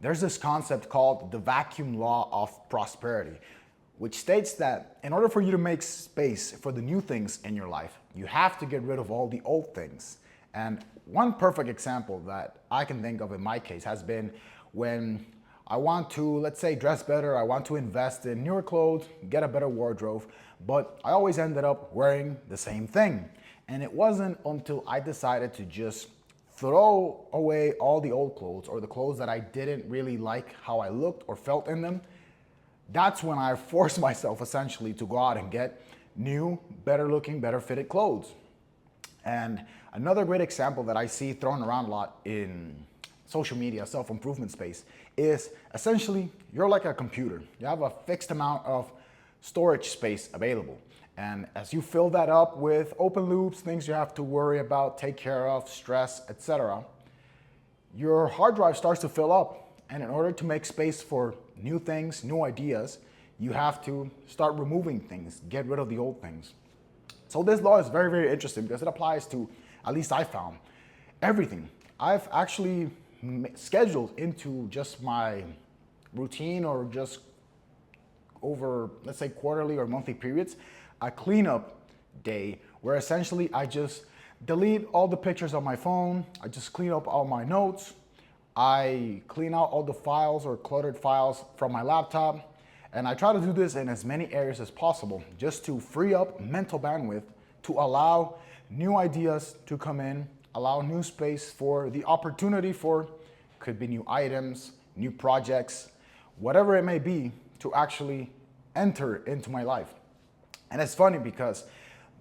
There's this concept called the vacuum law of prosperity, which states that in order for you to make space for the new things in your life, you have to get rid of all the old things. And one perfect example that I can think of in my case has been when I want to, let's say, dress better, I want to invest in newer clothes, get a better wardrobe, but I always ended up wearing the same thing. And it wasn't until I decided to just throw away all the old clothes or the clothes that I didn't really like how I looked or felt in them. That's when I forced myself essentially to go out and get new, better looking, better fitted clothes. And another great example that I see thrown around a lot in social media, self-improvement space, is essentially you're like a computer. You have a fixed amount of storage space available. And as you fill that up with open loops, things you have to worry about, take care of, stress, etc., your hard drive starts to fill up. And in order to make space for new things, new ideas, you have to start removing things, get rid of the old things. So this law is very, very interesting because it applies to, at least I found, everything. I've actually scheduled into just my routine or just over, let's say, quarterly or monthly periods, a cleanup day where essentially I just delete all the pictures on my phone, I just clean up all my notes, I clean out all the files or cluttered files from my laptop, and I try to do this in as many areas as possible just to free up mental bandwidth to allow new ideas to come in, allow new space for the opportunity for, could be new items, new projects, whatever it may be, to actually enter into my life. And it's funny because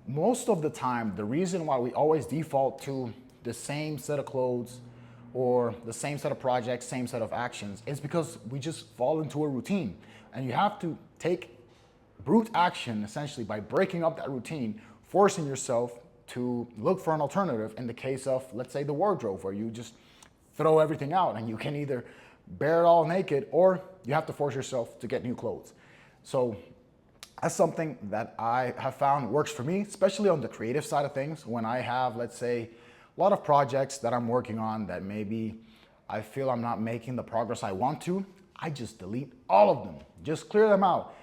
most of the time, the reason why we always default to the same set of clothes or the same set of projects, same set of actions, is because we just fall into a routine. And you have to take brute action essentially by breaking up that routine, forcing yourself to look for an alternative in the case of, let's say, the wardrobe, where you just throw everything out and you can either bear it all naked or you have to force yourself to get new clothes. So that's something that I have found works for me, especially on the creative side of things. When I have, let's say, a lot of projects that I'm working on that maybe I feel I'm not making the progress I want to, I just delete all of them, just clear them out.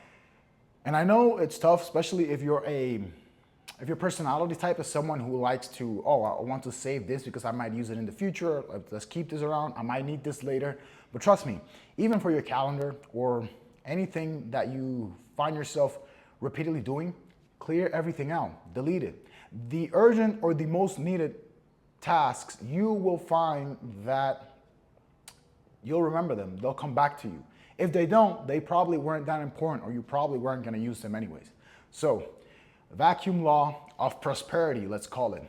And I know it's tough, especially if your personality type is someone who likes to, oh, I want to save this because I might use it in the future. Let's keep this around. I might need this later. But trust me, even for your calendar or anything that you find yourself repeatedly doing, clear everything out, delete it. The urgent or the most needed tasks, you will find that you'll remember them. They'll come back to you. If they don't, they probably weren't that important or you probably weren't going to use them anyways. So, vacuum law of prosperity, let's call it.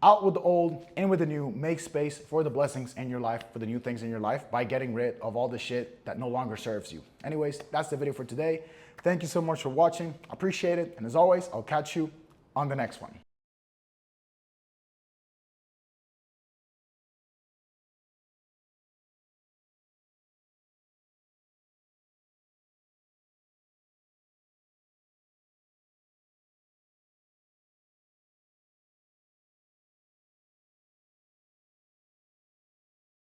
Out with the old, in with the new, make space for the blessings in your life, for the new things in your life by getting rid of all the shit that no longer serves you. Anyways, that's the video for today. Thank you so much for watching. I appreciate it. And as always, I'll catch you on the next one.